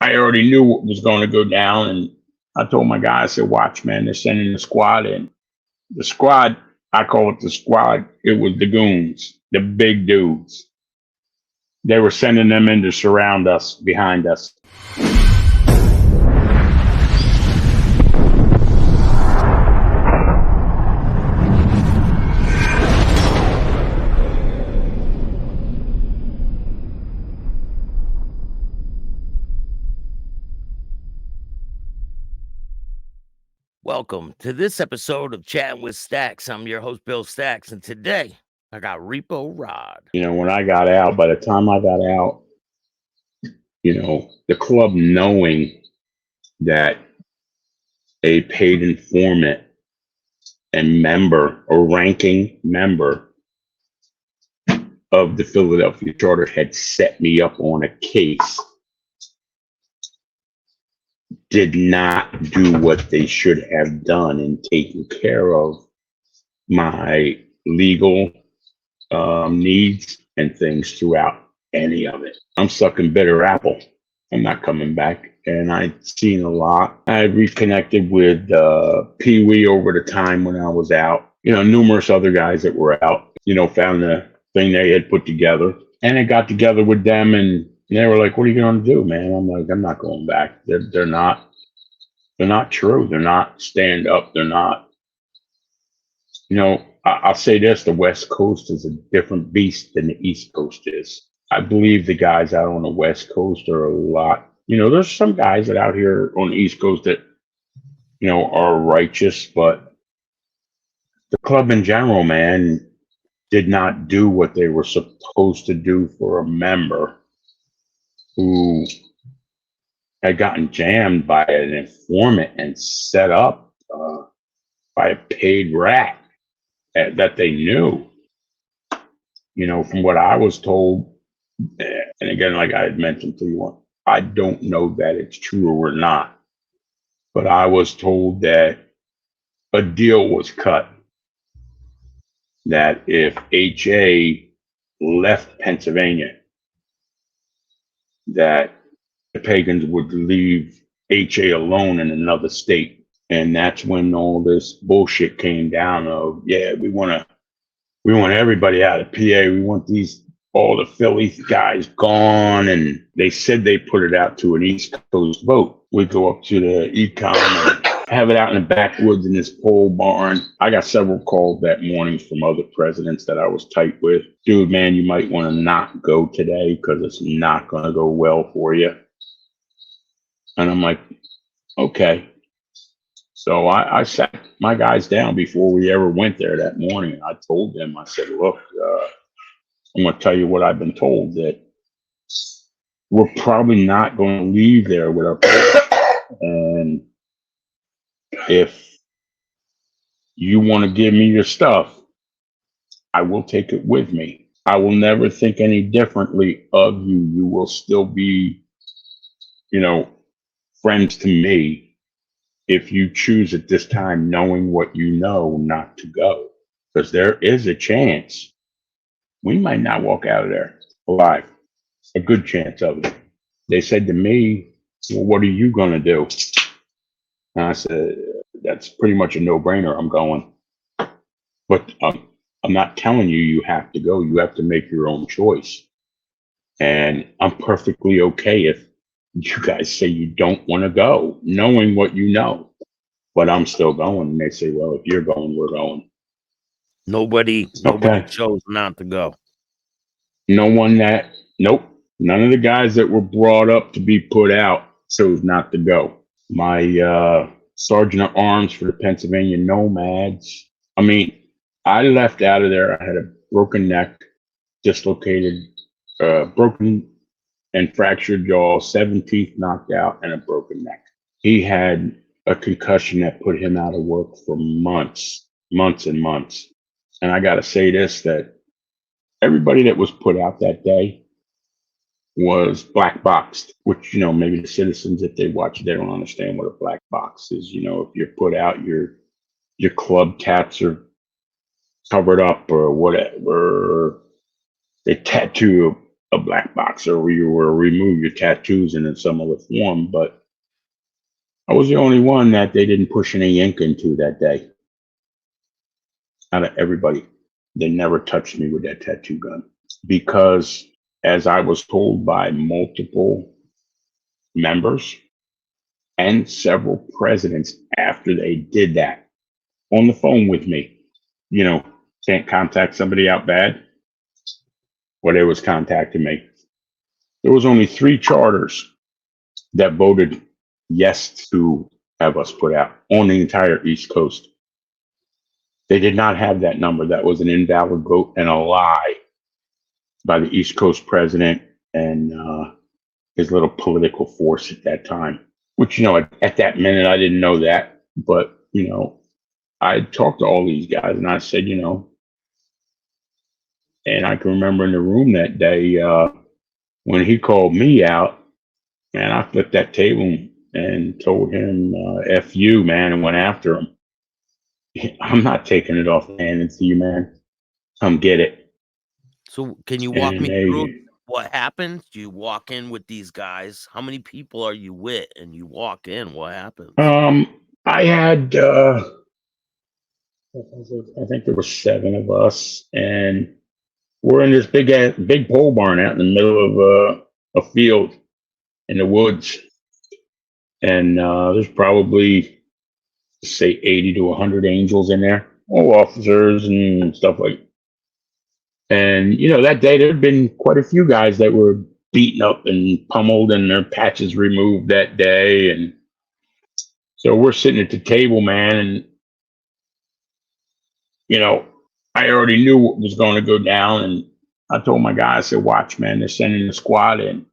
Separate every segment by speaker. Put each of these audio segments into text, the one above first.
Speaker 1: I already knew what was going to go down, and I told my guy, I said, "Watch, man, they're sending the squad in." The squad, I call it the squad. It was the goons, the big dudes. They were sending them in to surround us behind us.
Speaker 2: Welcome to this episode of Chatting with Staxx. I'm your host, Bill Staxx, and today I got Repo Rod.
Speaker 1: You know, when I got out, by the time I got out, you know, the club knowing that a paid informant and member, a ranking member of the Philadelphia Charter had set me up on a case, did not do what they should have done in taking care of my legal needs and things throughout any of it. I'm sucking bitter apple. I'm not coming back. And I've seen a lot. I reconnected with Pee Wee over the time when I was out. You know, numerous other guys that were out, you know, found the thing they had put together. And I got together with them and they were like, "What are you going to do, man?" I'm like, "I'm not going back. They're not true. They're not stand up. They're not, you know, I'll say this, the West Coast is a different beast than the East Coast is. I believe the guys out on the West Coast are a lot, you know, there's some guys that out here on the East Coast that, you know, are righteous, but the club in general, man, did not do what they were supposed to do for a member who had gotten jammed by an informant and set up by a paid rat that they knew. You know, from what I was told, and again, like I had mentioned to you, I don't know that it's true or not, but I was told that a deal was cut that if HA left Pennsylvania, that the Pagans would leave HA alone in another state. And that's when all this bullshit came down of, yeah, we want everybody out of PA. We want all the Philly guys gone. And they said they put it out to an East Coast vote. We go up to the econ and have it out in the backwoods in this pole barn. I got several calls that morning from other presidents that I was tight with. "Dude, man, you might want to not go today because it's not going to go well for you." And I'm like, okay. So I sat my guys down before we ever went there that morning. I told them, I said, "Look, I'm going to tell you what I've been told, that we're probably not going to leave there with our parents. And if you want to give me your stuff, I will take it with me. I will never think any differently of you. You will still be, you know, friends to me if you choose at this time, knowing what you know, not to go. Because there is a chance we might not walk out of there alive. A good chance of it." They said to me, "Well, what are you going to do?" And I said, "That's pretty much a no-brainer. I'm going. But I'm not telling you you have to go. You have to make your own choice. And I'm perfectly okay if you guys say you don't want to go, knowing what you know. But I'm still going." And they say, "Well, if you're going, we're going."
Speaker 2: Nobody chose not to go.
Speaker 1: Nope. None of the guys that were brought up to be put out chose not to go. My sergeant at arms for the Pennsylvania Nomads, I mean, I left out of there. I had a broken neck, dislocated, broken and fractured jaw, 7 teeth knocked out, and a broken neck. He had a concussion that put him out of work for months and months. And I got to say this, that everybody that was put out that day was black boxed, which, you know, maybe the citizens, if they watch it, they don't understand what a black box is. You know, if you're put out, your club tats are covered up or whatever. They tattoo a black boxer where you were remove your tattoos in some other form, but I was the only one that they didn't push any ink into that day. Out of everybody, they never touched me with that tattoo gun because, as I was told by multiple members and several presidents after they did that on the phone with me, can't contact somebody out bad. Well, they was contacting me. There was only 3 charters that voted yes to have us put out on the entire East Coast. They did not have that number. That was an invalid vote and a lie by the East Coast president and his little political force at that time. Which, at that minute, I didn't know that. But, I talked to all these guys and I said, and I can remember in the room that day when he called me out, and I flipped that table and told him, F you, man, and went after him. I'm not taking it off the hand and see you, man. Come get it.
Speaker 2: So can you walk me through what happens? You walk in with these guys. How many people are you with? And you walk in, what happens?
Speaker 1: I had, I think there were 7 of us, and we're in this big pole barn out in the middle of a field in the woods. And there's probably, say, 80 to 100 angels in there, all officers and stuff like that. And, that day there had been quite a few guys that were beaten up and pummeled and their patches removed that day. And so we're sitting at the table, man, and, I already knew what was going to go down. And I told my guy, I said, watch, man, they're sending the squad in.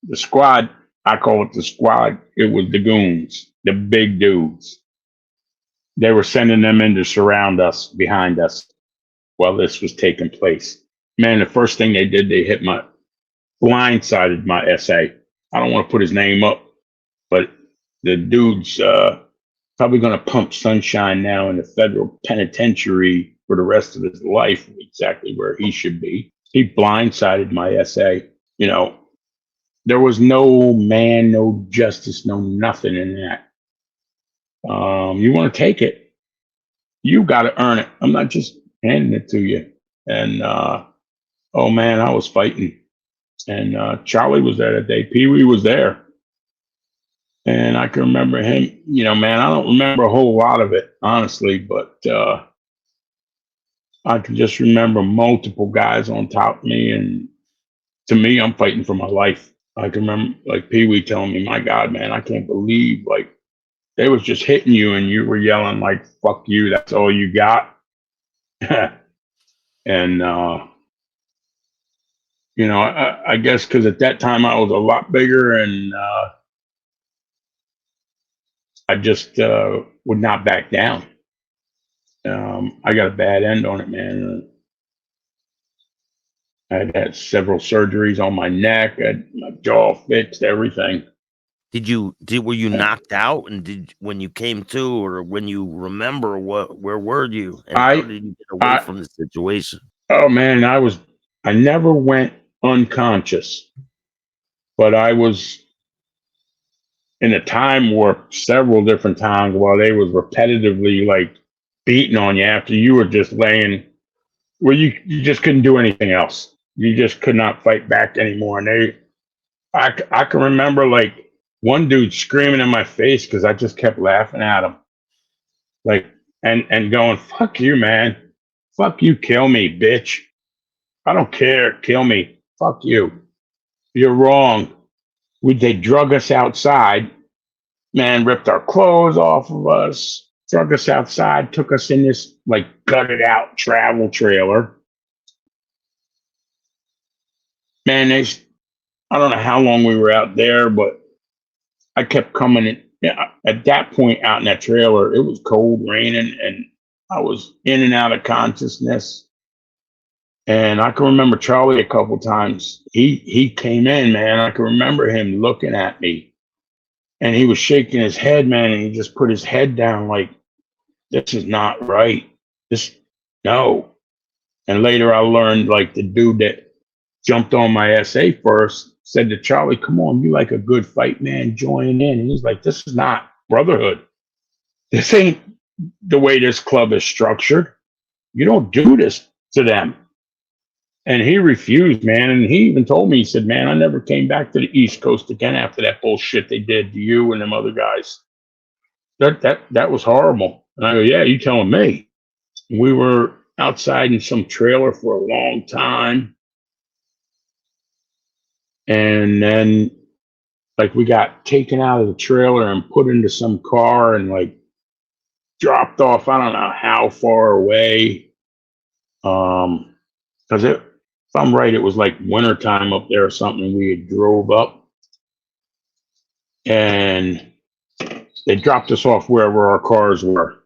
Speaker 1: The squad, I call it the squad. It was the goons, the big dudes. They were sending them in to surround us behind us while this was taking place. Man, the first thing they did, they blindsided my SA. I don't want to put his name up, but the dude's probably going to pump sunshine now in the federal penitentiary for the rest of his life, exactly where he should be. He blindsided my SA. There was no man, no justice, no nothing in that. You want to take it, you got to earn it. I'm not just handing it to you. And oh man, I was fighting. And Charlie was there that day. Pee Wee was there. And I can remember him, man, I don't remember a whole lot of it, honestly, but I can just remember multiple guys on top of me. And to me, I'm fighting for my life. I can remember like Pee Wee telling me, my God, man, I can't believe like they was just hitting you and you were yelling like, fuck you. That's all you got. And, I guess because at that time I was a lot bigger and I just would not back down. I got a bad end on it, man. I had several surgeries on my neck. I had my jaw fixed, everything.
Speaker 2: Were you knocked out? And when you came to, or when you remember where were you? And how did you get away from the situation?
Speaker 1: Oh man, I never went unconscious, but I was in a time warp several different times while they was repetitively like beating on you after you were just laying where you just couldn't do anything else. You just could not fight back anymore. And I can remember like one dude screaming in my face because I just kept laughing at him. Like, and going, fuck you, man. Fuck you, kill me, bitch. I don't care, kill me. Fuck you. You're wrong. They drug us outside, man, ripped our clothes off of us, drug us outside, took us in this like gutted out travel trailer. Man, I don't know how long we were out there, but I kept coming in. Yeah, at that point out in that trailer, it was cold, raining, and I was in and out of consciousness. And I can remember Charlie a couple times. He came in, man. I can remember him looking at me, and he was shaking his head, man. And he just put his head down, like, "This is not right. No." And later, I learned, like, the dude that jumped on my SA first, said to Charlie, come on, you like a good fight, man, join in. And he's like, this is not brotherhood. This ain't the way this club is structured. You don't do this to them. And he refused, man. And he even told me, he said, man, I never came back to the East Coast again after that bullshit they did to you and them other guys. That was horrible. And I go, yeah, you telling me. We were outside in some trailer for a long time. And then like we got taken out of the trailer and put into some car and like dropped off, I don't know how far away. Because if I'm right, it was like wintertime up there or something. We had drove up and they dropped us off wherever our cars were.